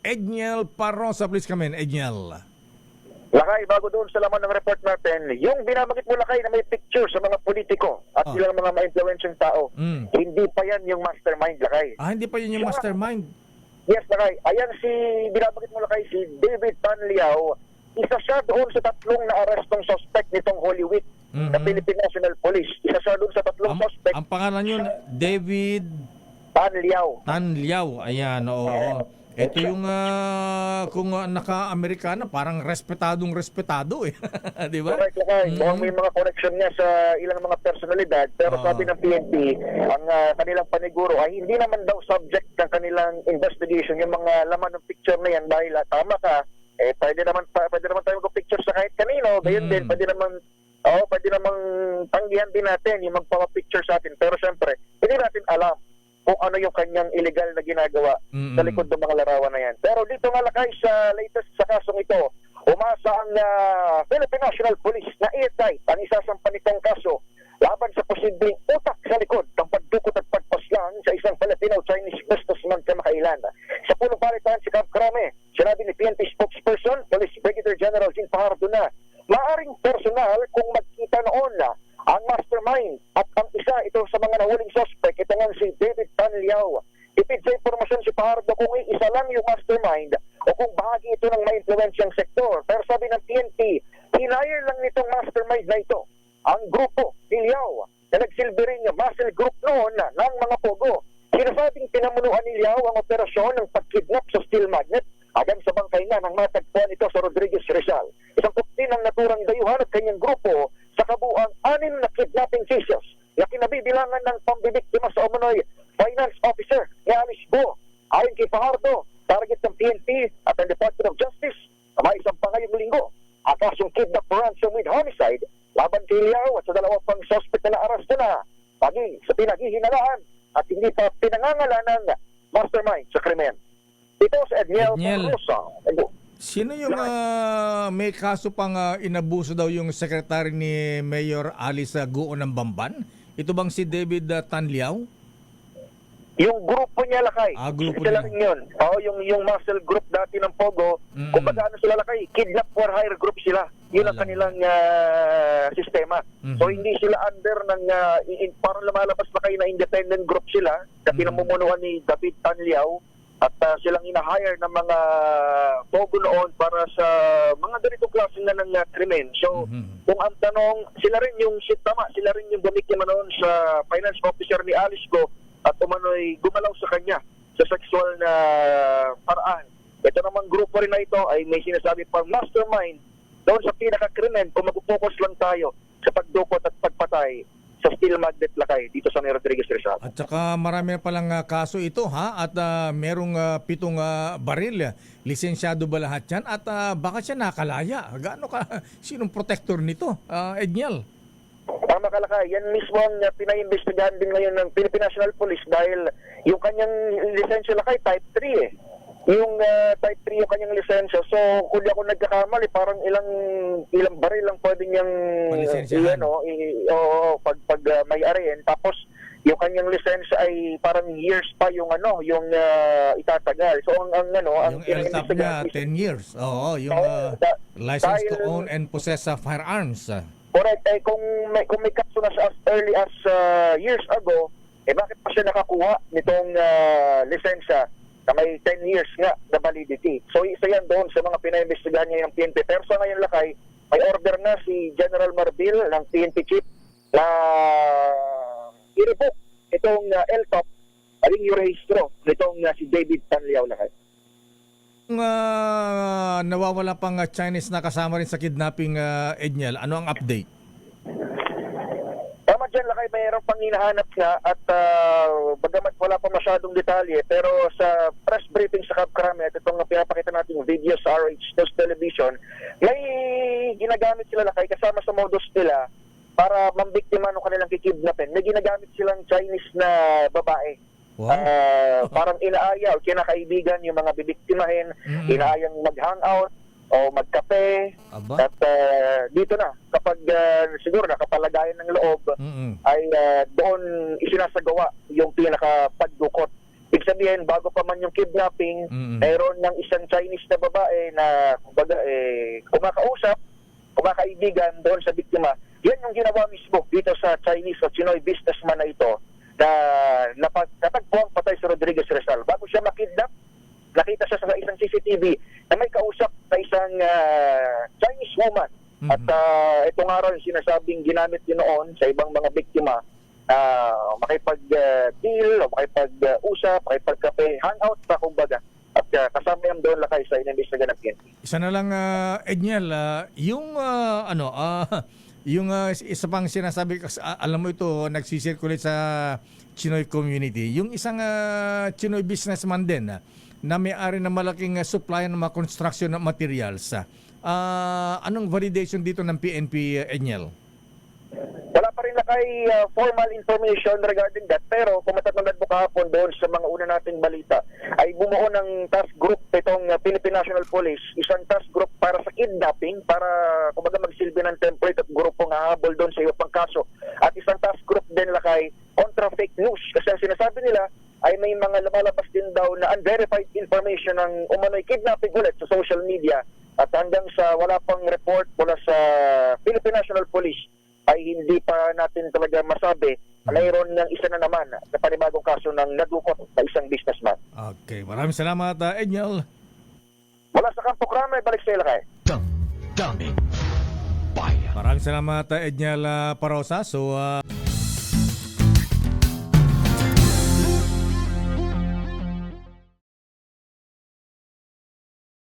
Edniel Parrosa. Please come in, Edniel. Lakay, bago doon sa laman ng report natin, yung binamagit mo, Lakay, na may picture sa mga politiko at ilang mga ma-influensyang tao, hindi pa yan yung mastermind, Lakay. Hindi pa yun yung mastermind. Yes, Lakay. Ayan binamagit mo, Lakay, si David Panliao. Isa siya doon sa tatlong na-arrestong suspect nitong Holy Week na Philippine National Police. Isa siya doon sa tatlong suspect. Ang pangalan yun, David Panliao. Panliao. Ayan, oo. Ito yung kung naka-Amerikana, parang respetado eh. Di ba? Correct, Lakay. May mga connection niya sa ilang mga personalidad, pero sabi ng PNP, ang kanilang paniguro ay hindi naman daw subject ng kanilang investigation yung mga laman ng picture na yan dahil tama ka, pwede naman tayo mag-picture sa kahit kanino, gayon din, pwede namang tanggihan din natin yung magpapapicture sa atin, pero syempre, hindi natin alam kung ano yung kanyang illegal na ginagawa sa likod ng mga larawan na yan. Pero dito nga, Lakay, sa latest sa kasong ito, umasa ang Philippine National Police na airtight ang isasampan nitong kaso laban sa posibleng utak sa likod ng pagdukot at pagpaslang sa isang Filipino-Chinese businessman kamakailan. Sa punong palitan si Camp Crame, sinabi ni PNP spokesperson, Police Brigadier General Jean Fajardo na maaring personal kung magkita noon ang mastermind at ang isa ito sa mga nahuling suspect, ito nga si David Panliao. Ipid sa impormasyon si Fajardo kung isa lang yung mastermind o kung bahagi ito ng ma-influensyang sektor. Pero sabi ng PNP, hinire lang nitong mastermind na ito ang grupo ni Liao na nagsilbi rin yung muscle group noon ng mga pogo. Sinasabing pinamunuan ni Liao ang operasyon ng pagkidnap sa steel magnet hanggang sa bangkay na ng matagpuan ito sa Rodriguez Rizal. Isang din ang naturang dayuhan at kanyang grupo sa kabuang 6 na kidnapping cases na kinabibilangan ng pambibiktima sa umunoy finance officer ni Alice Go. Ayon kay Fajardo, target ng PNP at ang Department of Justice na may isang pangayong linggo ang kasong kidnap for ransom with homicide laban kay Liao at sa dalawa pang suspect na naaresto na paging sa pinaghihinalaan at hindi pa pinangangalanan mastermind sa krimen. Ito sa Edniel Parrosa. Sino yung may kaso pang inabuso daw yung sekretary ni Mayor Alice Guo ng Bamban? Ito bang si David Tanliao? Yung grupo niya, Lakay. Grupo sila niya. rin yun. Yung muscle group dati ng Pogo, kumbaga ano sila, Lakay, kidnap for hire group sila. Yun ang kanilang sistema. So hindi sila under ng, parang lumalabas, Lakay, na independent group sila na pinamumunuan ni David Tanliao at silang ina-hire ng mga Pogo noon para sa mga ganitong klase na ng krimen. So kung ang tanong, sila rin yung bumiktima noon sa finance officer ni Alice Go at umano'y gumalaw sa kanya sa sexual na paraan. Ito namang grupo rin na ito ay may sinasabi pang mastermind doon sa pinaka-krimen kung mag-focus lang tayo sa pagdukot at pagpatay sa steel magnet, Lakay dito sa Rodriguez Rizal. At saka marami palang kaso ito at merong 7 baril. Lisensyado ba lahat yan? At baka siya nakalaya. Sinong protector nito? Edniel? Tama ka, Lakay. Yan mismo ang pinaimbestigahan din ngayon ng Philippine National Police dahil yung kanyang lisensya, Lakay, type 3 Yung type 3 yung kanyang lisensya. So, kung di ako nagkakamali, parang ilang baril lang pwede niyang pag may-ariin. Tapos, yung kanyang lisensya ay parang years pa yung itatagal. So, ang yung LTAP niya, 10 years. Oo, yung license to own and possess firearms. Correct. Kung may kaso na as early as years ago, bakit pa siya nakakuha nitong lisensya na may 10 years nga na validity? So, isa yan doon sa mga pinaimbestigahan niya ng PNP. Pero sa ngayon, Lakay, may order na si General Marbil ng PNP chief na i-revoke itong LTOP aling yung rehistro nitong si David Tanliao, Lakay. Nawawala pang Chinese na kasama rin sa kidnapping, Edniel. Ano ang update? Tama dyan, Lakay, mayroon pang hinahanap nga at bagamat wala pa masyadong detalye, pero sa press briefing sa Camp Crame at itong pinapakita nating video sa RH News Television, may ginagamit sila, Lakay, kasama sa modus nila para mambiktima ng kanilang kikidnapin. May ginagamit silang Chinese na babae. Wow. Parang inaaya o kinakaibigan yung mga bibiktimahin, inaayang mag-hangout o magkape. At dito na, kapag siguro nakapalagayan ng loob, ay doon isinasagawa yung pinaka-pagdukot. Ibig sabihin, bago pa man yung kidnapping, mayroon ng isang Chinese na babae na kumbaga, kumakaibigan doon sa biktima. Yan yung ginawa mismo dito sa Chinese o Chinoy businessman na ito na natagpuan patay si Rodriguez Rizal. Bago siya makidnap, nakita siya sa isang CCTV na may kausap na isang Chinese woman. At ito nga raw yung sinasabing ginamit din noon sa ibang mga biktima, makipag-deal o makipag-usap, makipag-kape, hangout pa kumbaga. At kasama yan doon lakay sa inimbestigan ng PNP. Isa na lang, Edniel, yung yung isa pang sinasabi, alam mo ito, nagsisirculate sa Chinoy community, yung isang Chinoy businessman din na may-ari ng malaking supply ng mga construction materials. Anong validation dito ng PNP, Edniel? Wala pa rin lakay formal information regarding that, pero kung matatandaan mo kahapon doon sa mga una nating balita, ay bumuo ng task group itong Philippine National Police, isang task group para sa kidnapping, para kumbaga magsilbi ng template at grupong hahabol doon sa iyo pang kaso, at isang task group din lakay kontra fake news, kasi ang sinasabi nila ay may mga lumalabas din daw na unverified information ng umano'y kidnapping ulit sa social media, at hanggang sa wala pang report mula sa Philippine National Police ay hindi pa natin talaga masabi. Mayroon ng isa na naman na panibagong kaso ng nadukot na isang businessman. Okay, maraming salamat, Edniel. Mula sa Campo Crame, balik sa Ilocay. Daming bayan. Maraming salamat, Edniel Parosa. So,